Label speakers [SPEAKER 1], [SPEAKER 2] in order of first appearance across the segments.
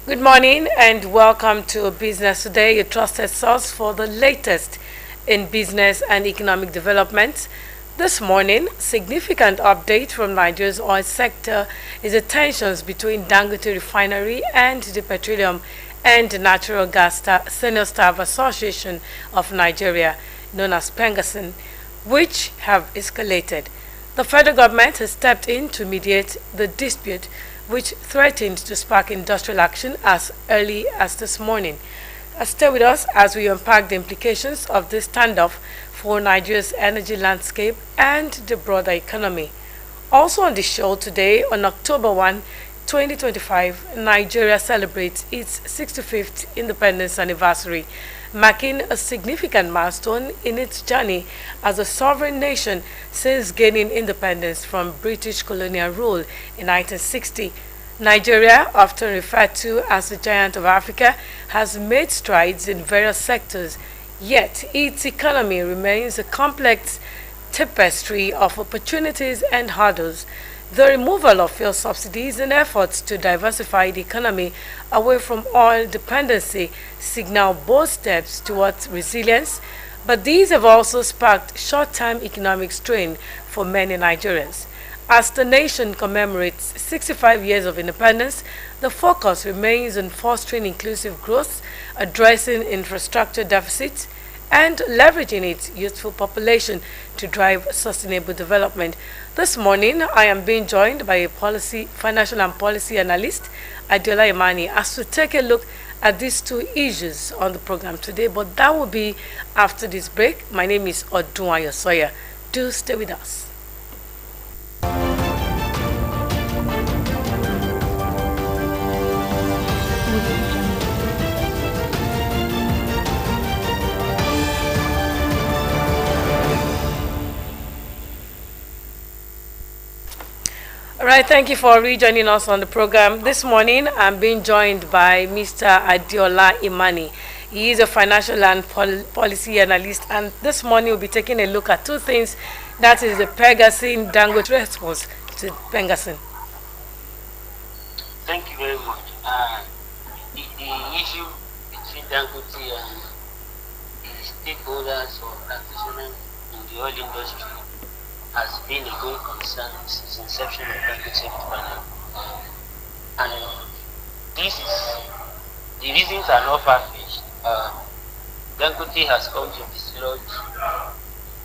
[SPEAKER 1] Good morning and welcome to Business Today, your trusted source for the latest in business and economic developments. This morning, significant update from Nigeria's oil sector is the tensions between Dangote Refinery and the Petroleum and Natural Gas Senior Staff Association of Nigeria, known as PENGASSN, which have escalated. The federal government has stepped in to mediate the dispute, which threatened to spark industrial action as early as this morning. Stay with us as we unpack the implications of this standoff for Nigeria's energy landscape and the broader economy. Also on the show today, on October 1, 2025, Nigeria celebrates its 65th independence anniversary, marking a significant milestone in its journey as a sovereign nation since gaining independence from British colonial rule in 1960. Nigeria, often referred to as the giant of Africa, has made strides in various sectors, yet its economy remains a complex tapestry of opportunities and hurdles. The removal of fuel subsidies and efforts to diversify the economy away from oil dependency signal both steps towards resilience, but these have also sparked short-term economic strain for many Nigerians. As the nation commemorates 65 years of independence, the focus remains on fostering inclusive growth, addressing infrastructure deficits, and leveraging its youthful population to drive sustainable development. This morning, I am being joined by a financial and policy analyst, Adiola Imani, as we take a look at these two issues on the program today, but that will be after this break. My name is Odunwayo Soya. Do stay with us. All right, thank you for rejoining us on the program. This morning, I'm being joined by Mr. Adiola Imani. He is a financial and policy analyst, and this morning we'll be taking a look at two things. That is the PENGASSN Dangote response to PENGASSN.
[SPEAKER 2] Thank you very much. The issue between Dangote and the stakeholders or practitioners in the oil industry has been a going concern since the inception of Dangote Refinery. And this is, the reasons are not far-fetched. Dangote has come to dislodge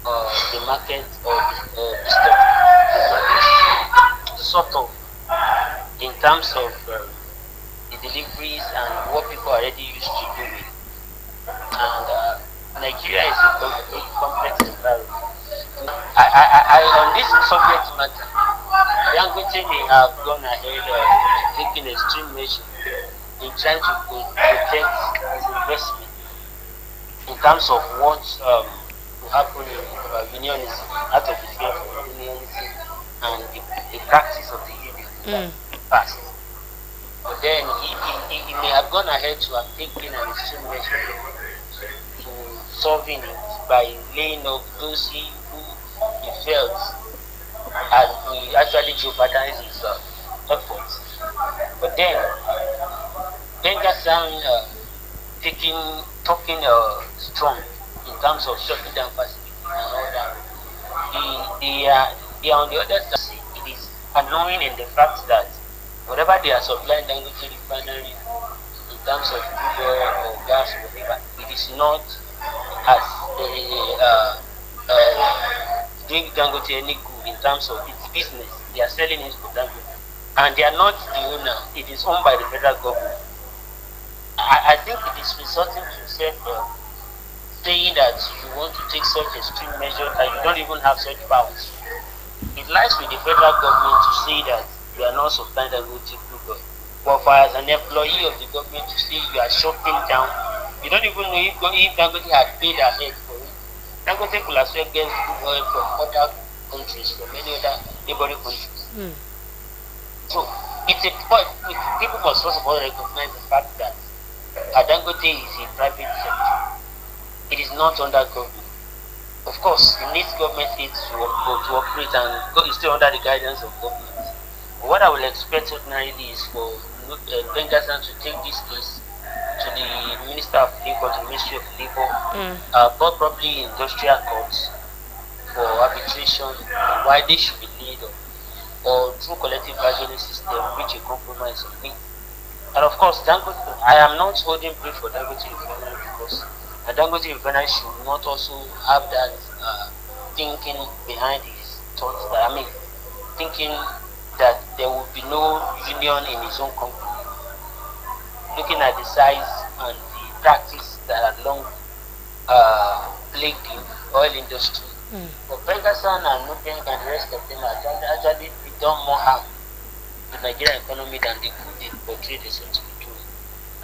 [SPEAKER 2] the market or disturb the market, sort of, in terms of the deliveries and what people are already used to doing. And Nigeria is a complex environment. On this subject matter, Dangote may have gone ahead taking extreme measures in trying to protect his investment in terms of what will happen in unionism, out of the fear for unionism and the practice of the union in the past. But then he may have gone ahead to have taken an extreme measure to solving it by laying off those who he felt and he actually jeopardized his efforts. But then PENGASSN talking strong in terms of shutting down facilities and all that. They are on the other side. It is annoying in the fact that whatever they are supplying Dangote Refinery in terms of crude oil or gas or whatever, it is not as doing Dangote any good in terms of its business. They are selling it to Dangote, and they are not the owner. It is owned by the federal government. I think it is resulting to saying that you want to take such extreme measures and you don't even have such powers. It lies with the federal government to say that you are not supplying Dangote crude oil. But for as an employee of the government to say you are shutting down, you don't even know if Dangote had paid ahead for it. Dangote could as well get crude oil from other countries, from many other neighboring countries. So it's a point. People must first of all recognize the fact that Dangote is a private sector. not under government. Of course, it needs government aid to operate and it's still under the guidance of government. But what I will expect ordinarily is for Bengasan to take this case to the Minister of Labour, to the Ministry of Labour, but probably industrial courts for arbitration, why they should be laid off, or through collective bargaining system, reach a compromise on it. And of course, Dangote, I am not holding brief for Dangote Refinery because Dangote Refinery should not also have that thinking behind his thoughts. That, I mean, thinking that there will be no union in his own company. Looking at the size and the practice that had long plagued the oil industry. But Pegasan and Nubank and the rest of them have actually done more harm to the Nigerian economy than they portray themselves to be doing.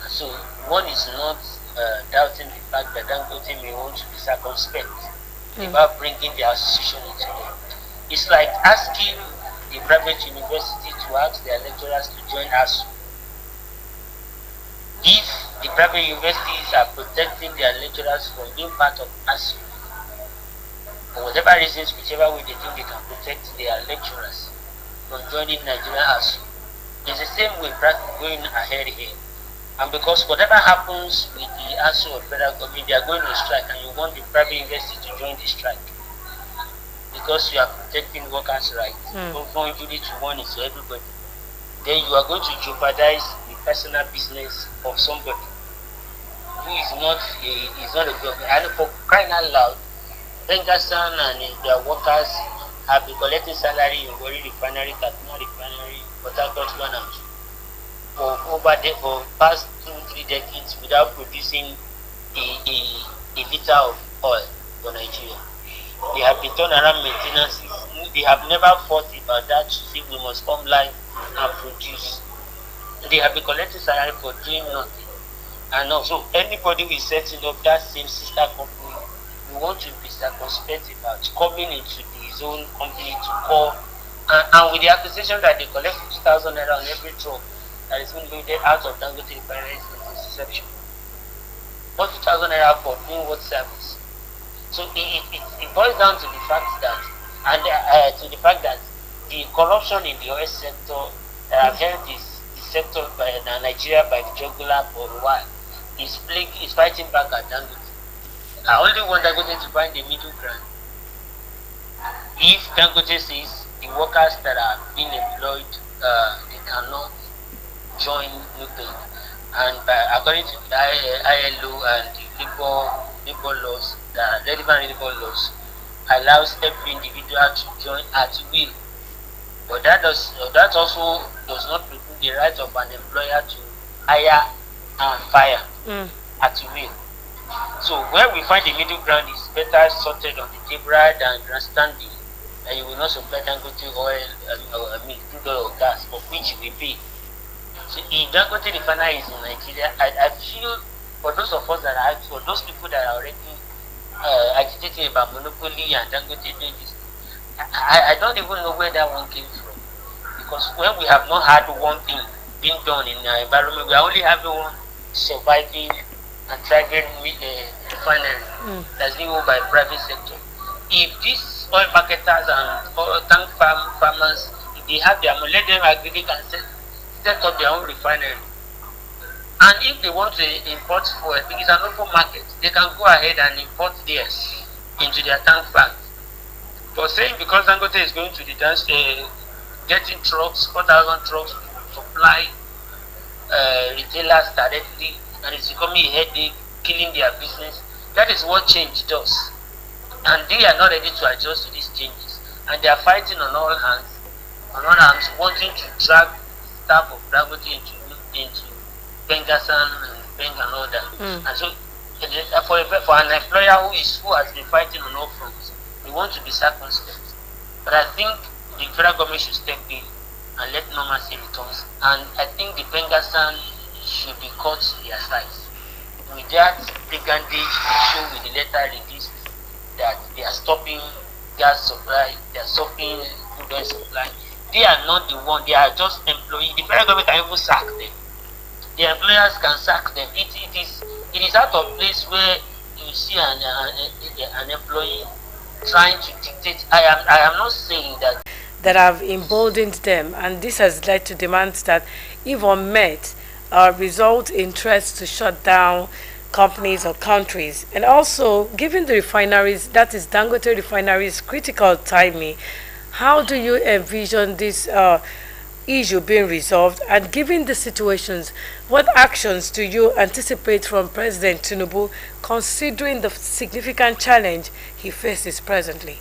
[SPEAKER 2] And so one is not doubting the fact that Dangote may want to be circumspect about bringing the association into it. It's like asking the private university to ask their lecturers to join us. If the private universities are protecting their lecturers from being part of ASU, for whatever reasons, whichever way they think they can protect their lecturers from joining Nigerian ASU, it's the same way going ahead here. And because whatever happens with the ASU or federal government, they are going on strike, and you want the private university to join the strike because you are protecting workers' rights. From injury to one is to everybody. Then you are going to jeopardize the personal business of somebody who is not a government. And for crying out loud, Bengasan and their workers have been collecting salary in Warri Refinery, Katsina Refinery, Port Harcourt 1 and 2 for past 2-3 decades without producing a liter of oil for Nigeria. They have been turned around maintenance. They have never fought about that to say we must come live and produce. They have been collecting salary for doing nothing. And also anybody who is setting up that same sister company, we want to be circumspect about coming into his own company to call and with the accusation that they collect 50,000 naira on every truck that is being loaded out of Dangote Refinery is deception. 40,000 naira for doing what service? So it boils down to the fact that the corruption in the oil sector that have held the sector by Nigeria by the jugular for a while is fighting back at Dangote. I only want Dangote to find the middle ground. If Dangote says the workers that are being employed they cannot join Nubank, and according to the ILO and the labor laws, the relevant labor laws allows every individual to join at will. But that also does not preclude the right of an employer to hire and fire at will. So where we find the middle ground is better sorted on the table rather than grandstanding that you will not supply Dangote oil or crude oil or gas, for which we pay. So if Dangote Refinery is in Nigeria, I feel for those of us that are, for those people that are already agitating about monopoly and Dangote doing this, I don't even know where that one came from. Because when we have not had one thing being done in our environment, we are only having one surviving and thriving refinery that's being owned by private sector. If these oil marketers and oil tank farmers, if they have their money, let them aggregate and set up their own refinery. And if they want to import fuel, it is an open market. They can go ahead and import theirs into their tank farms. But saying because Dangote is going to the dance, getting trucks, 4,000 trucks to supply retailers directly, and it's becoming a headache, killing their business. That is what change does. And they are not ready to adjust to these changes. And they are fighting on all hands, wanting to drag staff of Dangote into Bengasan and Beng and all that. And so for an employer who has been fighting on all fronts, we want to be circumspect. But I think the federal government should step in and let normalcy returns. And I think the Bengasan should be cut to their size. With that brigandage, they show with the letter released that they are stopping gas supply, they are stopping food oil supply. They are not the one, they are just employees. The federal government can even sack them. The employers can sack them. It is out of place where you see an employee trying to dictate. I am not saying
[SPEAKER 1] that have emboldened them, and this has led to demands that, if unmet, result in threats to shut down companies or countries. And also, given the refineries, that is Dangote refineries, critical timing, how do you envision this issue being resolved? And given the situations, what actions do you anticipate from President Tinubu, considering the significant challenge he faces presently?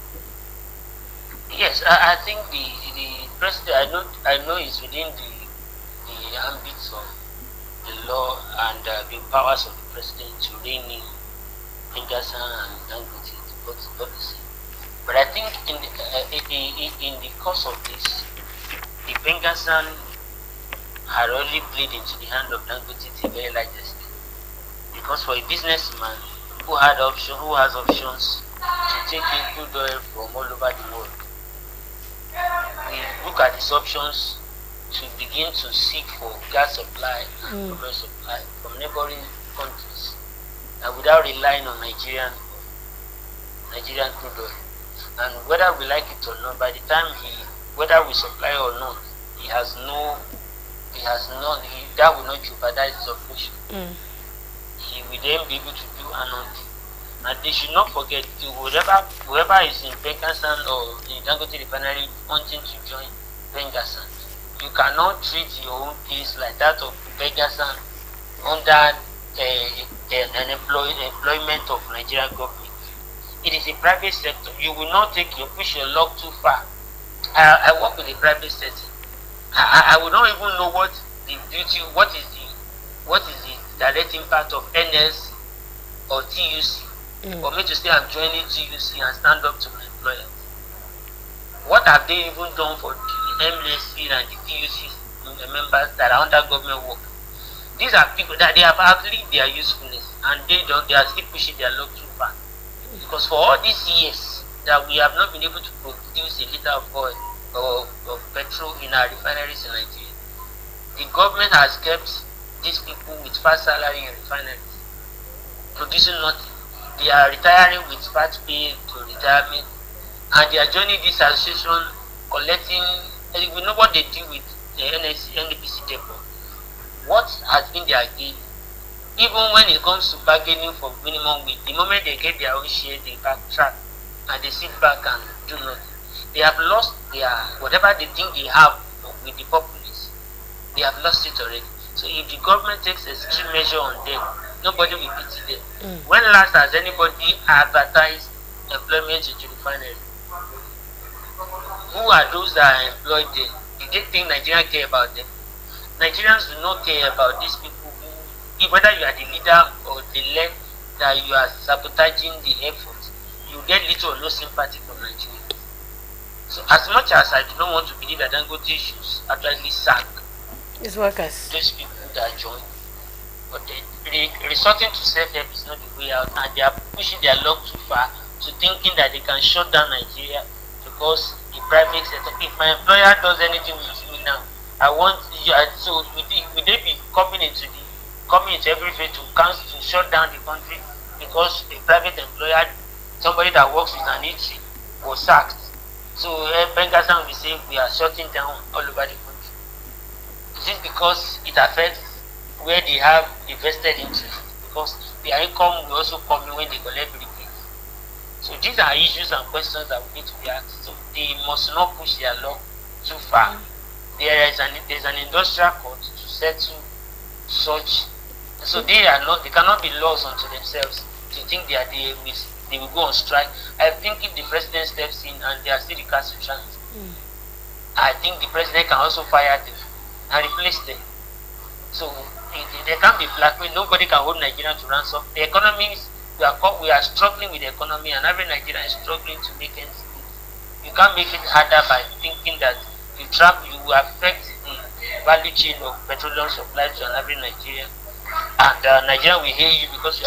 [SPEAKER 2] yes. I think the president. I know is within the ambits of the law and the powers of the president to rein in Pengasan and Dangote to both the same. But I think in the course of this, the Pengasan had already played into the hand of Dangote to a very large extent. Because for a businessman who has options to take in crude oil from all over the world, we look at his options to begin to seek for gas supply and oil supply from neighboring countries, and without relying on Nigerian crude oil. And whether we like it or not, by the time whether we supply or not, that will not jeopardize his operation. He will then be able to do another. And they should not forget to whoever is in Pengasan or in Dangote refinery wanting to join Pengasan, you cannot treat your own case like that of Pengasan under an employment of Nigerian government. It is a private sector. You will not push your luck too far. I work with the private sector. I would not even know what is the direct impact of NS or TUC. For me to say I'm joining TUC and stand up to my employer. What have they even done for the MSC and the TUC members that are under government work? These are people that they have outlived their usefulness, and they are still pushing their luck too far. Because for all these years that we have not been able to produce a liter of oil or of petrol in our refineries in Nigeria, the government has kept these people with fast salary in refineries, producing nothing. They are retiring with fat pay to retirement, and they are joining this association, collecting. And we know what they do with the NPC depot. What has been their gain? Even when it comes to bargaining for minimum wage, the moment they get their own share, they backtrack and they sit back and do nothing. They have lost their whatever they think they have with the populace. They have lost it already. So if the government takes extreme measure on them, nobody will pity them. When last has anybody advertised employment into refinery? Who are those that are employed there? Did they think Nigerians care about them? Nigerians do not care about these people whether you are the leader or the led that you are sabotaging the effort, you get little or no sympathy from Nigeria. So as much as I do not want to believe that Dangote should actually sack
[SPEAKER 1] His workers,
[SPEAKER 2] those people that join, but resorting to self-help is not the way out, and they are pushing their luck too far to thinking that they can shut down Nigeria because the private sector. If my employer does anything with me now, I want you. So will they be coming into every phase to shut down the country because a private employer, somebody that works with an eatery, was sacked? So Pengasan will say we are shutting down all over the country. Is it because it affects where they have invested into? Because their income will also come in when they collect rebates. So these are issues and questions that we need to be asked. So they must not push their luck too far. There's an industrial court to settle such. So they cannot be laws unto themselves to think they will go on strike. I think if the president steps in and they are still recalcitrant, I think the president can also fire them and replace them. So there can't be blackmail. Nobody can hold Nigeria to ransom. The economy we are struggling with the economy, and every Nigerian is struggling to make ends meet. You can't make it harder by thinking that you will affect the value chain of petroleum supply to an average Nigerian. And Nigeria will hear you because you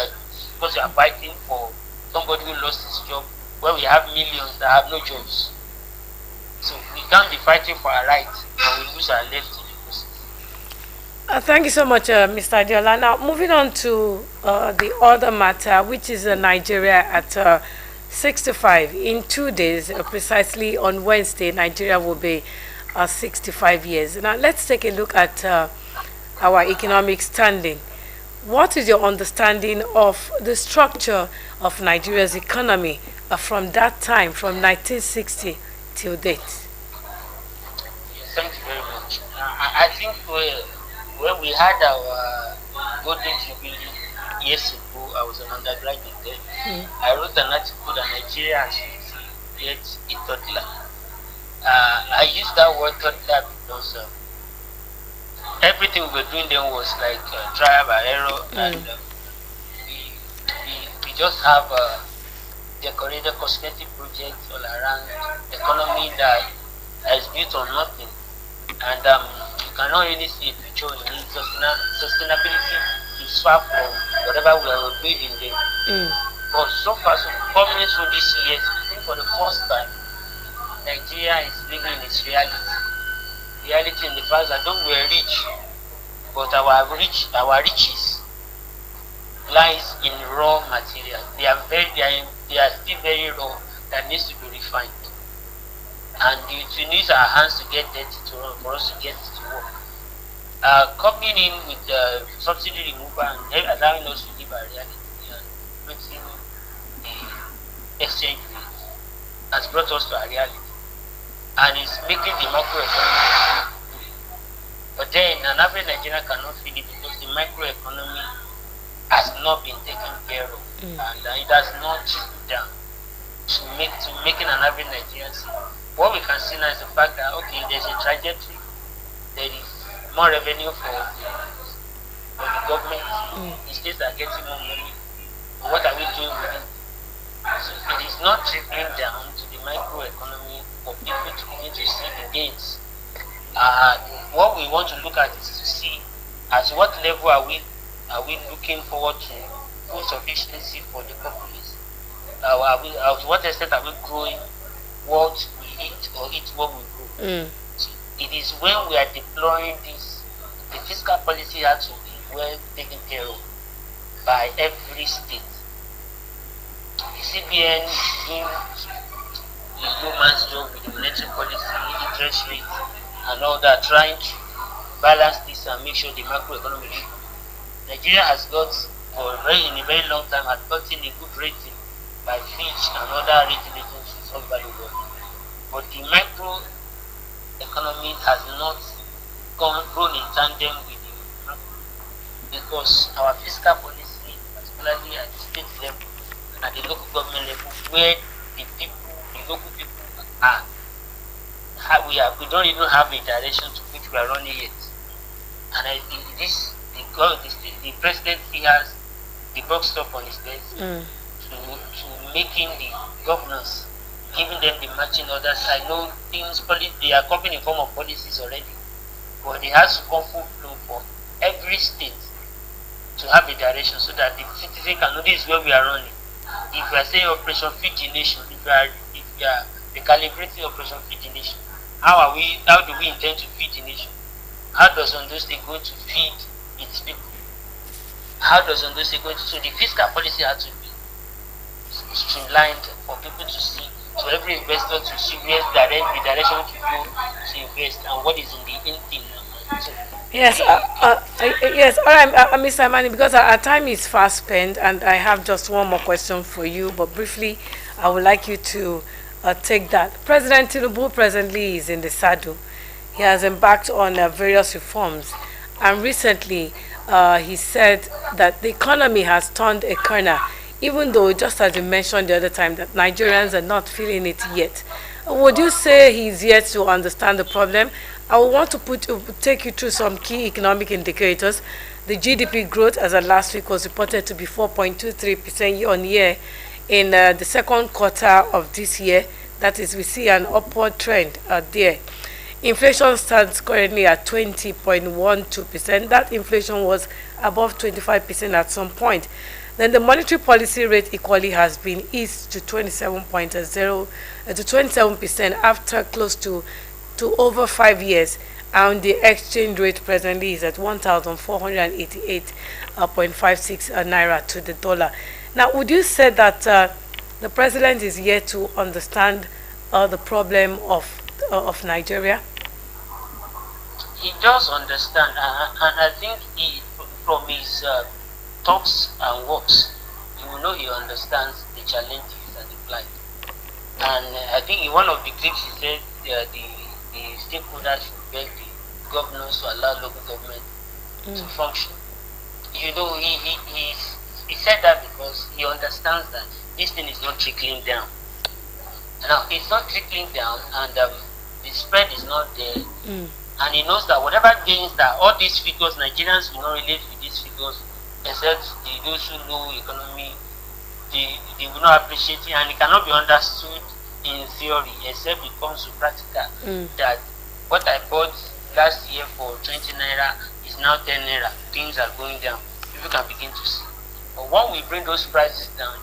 [SPEAKER 2] are fighting for somebody who lost his job, where we have millions that have no jobs. So we can't be fighting for our rights and we lose our left in the process.
[SPEAKER 1] Thank you so much, Mr. Adiola. Now, moving on to the other matter, which is Nigeria at 65. In 2 days, precisely on Wednesday, Nigeria will be 65 years. Now, let's take a look at our economic standing. What is your understanding of the structure of Nigeria's economy from that time, from 1960 till date?
[SPEAKER 2] Thank you very much. I think when we had our golden jubilee years ago, I was an undergraduate then. I wrote an article that Nigeria has 50 yet a toddler. I used that word toddler because everything we were doing then was like trial by error, and we just have decorated cosmetic projects all around economy that is built on nothing, and you cannot really see a future in it. Sustainability is far from whatever we are building there. But so far, so coming through this year, I think for the first time, Nigeria is living in its reality. Reality in the fact that though we are rich, but our riches lies in raw material. They are still very raw that needs to be refined. And it needs our hands to get dirty for us to get to work. Coming in with the subsidy removal and allowing us to live our reality and creating the exchange rate has brought us to our reality. And it's making the macroeconomy. But then an average Nigerian cannot feel it because the microeconomy has not been taken care of, and it has not trickled down to making an average Nigerian see. What we can see now is the fact that okay, there's a trajectory, there is more revenue for the government, the states are getting more money. What are we doing with it? So it is not trickling down to the microeconomy for people to begin to see the gains. What we want to look at is to see at what level are we looking forward to food sufficiency for the populace. To what extent are we growing what we eat or eat what we grow? So it is when we are deploying this, the fiscal policy has to be well taken care of by every state. The CBN is doing the man's job with the monetary policy, interest rate, and all that, trying to balance this and make sure the macroeconomy is good. Nigeria has got, in a very long time, had gotten a good rating by Fitch and other rating agencies all over the world. But the micro economy has not grown in tandem with the macro, because our fiscal policy, particularly at the state level and at the local government level, where the local people are, we don't even have a direction to which we are running yet. And the president has the buck stop on his desk to making the governors, giving them the matching orders. I know they are coming in form of policies already, but it has to come full flow for every state to have a direction so that the citizen can know this is where we are running. If we are saying Operation Feed the Nation, if we are recalibrating Operation Feed the Nation, how do we intend to feed the nation? How does Ondo State going to feed its people? How does Ondo State going to, so the fiscal policy has to be streamlined for people to see, so every investor to see where the direction to go to invest and what is in the end thing.
[SPEAKER 1] Yes, yes. All right, Mr. Amani, because our time is fast spent, and I have just one more question for you. But briefly, I would like you to take that. President Tinubu presently is in the saddle. He has embarked on various reforms, and recently he said that the economy has turned a corner, even though, just as you mentioned the other time, that Nigerians are not feeling it yet. Would you say he's yet to understand the problem? I would want to take you through some key economic indicators. The GDP growth as of last week was reported to be 4.23% year on year in the second quarter of this year. That is, we see an upward trend there. Inflation stands currently at 20.12%. That inflation was above 25% at some point. Then the monetary policy rate equally has been eased to 27% after close to over 5 years. and the exchange rate presently is at 1,488.56 naira to the dollar. Now, would you say that the president is yet to understand the problem of Nigeria?
[SPEAKER 2] He does understand, and I think from his talks and works, you will know he understands the challenges and the plight. And I think in one of the clips he said the stakeholders should beg the governors to allow local government to function. You know, he said that because he understands that this thing is not trickling down. Now, it's not trickling down, and the spread is not there. And he knows that whatever gains that all these figures, Nigerians will not relate with these figures, except those who know economy, they will not appreciate it, and it cannot be understood in theory, except it comes to practical. That what I bought last year for 20 naira is now 10 naira. Things are going down. People can begin to see. But when we bring those prices down,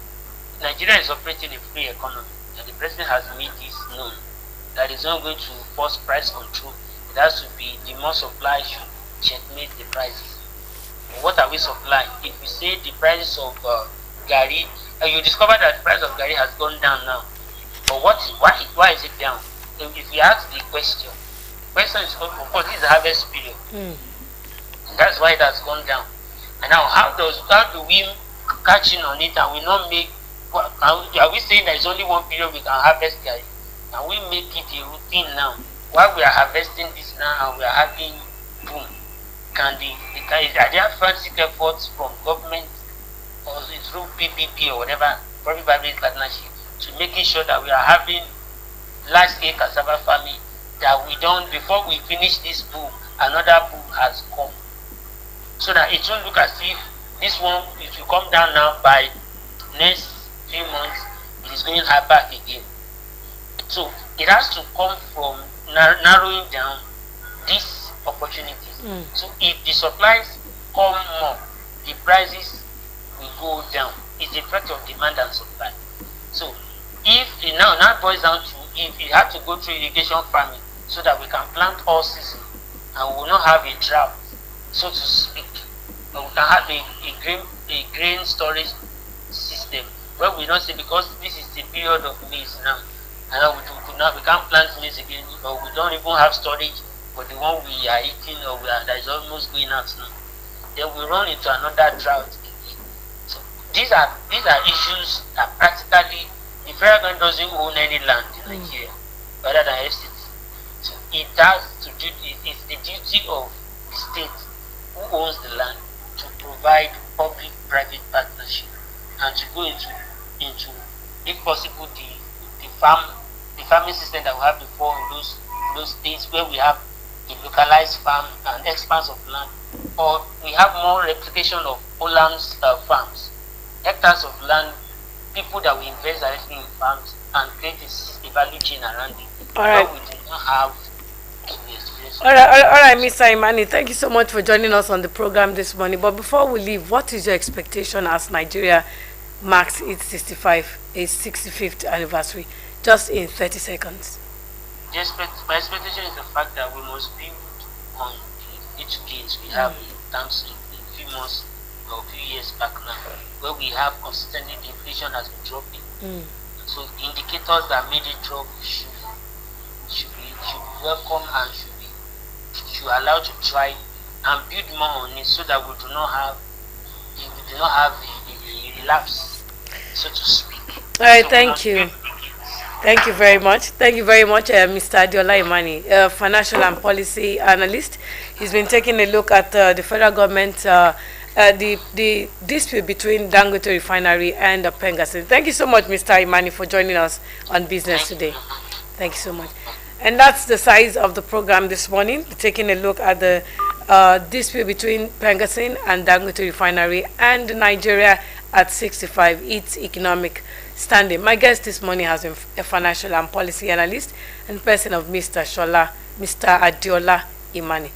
[SPEAKER 2] Nigeria is operating a free economy, and the president has made this known that is not going to force price control. It has to be the more supply should checkmate the prices. And what are we supplying? If we say the prices of Gary, you discover that the price of Gary has gone down now. But why is it down? If we ask the question is, of course, this is the harvest period. And that's why it has gone down. And now, how do we catch in on it and we not make, are we saying there is only one period we can harvest Gary? And we make it a routine now? While we are harvesting this now and we are having boom, are there frantic efforts from government or through PPP or whatever, public-private partnership, to making sure that we are having large-scale cassava farming, that we don't, before we finish this boom, another boom has come. So that it won't look as if this one, if you come down now, by next few months, it is going high back again. So it has to come from narrowing down these opportunities. So if the supplies come more, the prices will go down. It's a factor of demand and supply. So if it now boils down to, if you have to go through irrigation farming so that we can plant all season and we will not have a drought, so to speak, but we can have a grain storage system where we don't say, because this is the period of maize now, and we can't plant maize again, but we don't even have storage for the one we are eating or that is almost going out now. Then we run into another drought again. So these are issues that practically the federal government doesn't own any land in Nigeria other than FCT. So it has to do, it's the duty of the state who owns the land to provide public-private partnership and to go into if possible the farming system that we have before in those states where we have a localized farm and expanse of land, or we have more replication of Olam's farms, hectares of land, people that will invest directly in farms and create a value chain around it.
[SPEAKER 1] All right.
[SPEAKER 2] But we do not have the experience.
[SPEAKER 1] All right, Mr. Imani, thank you so much for joining us on the program this morning. But before we leave, what is your expectation as Nigeria marks its 65th anniversary? Just in 30 seconds.
[SPEAKER 2] My expectation is the fact that we must build on the little gains we have in terms of a few months or a few years back now, where we have consistently the inflation has been dropping. So indicators that made it drop should be welcome and should allow to try and build more on it, so that we do not have a relapse, so to speak.
[SPEAKER 1] All right, thank you. Thank you very much. Thank you very much, Mr. Adiola Imani, financial and policy analyst. He's been taking a look at the federal government, the dispute between Dangote Refinery and Pengasin. Thank you so much, Mr. Imani, for joining us on Business Today. Thank you so much. And that's the size of the program this morning, taking a look at the dispute between Pengasin and Dangote Refinery and Nigeria at 65, its economic standing. My guest this morning has been a financial and policy analyst and person of Mr. Adiola Imani.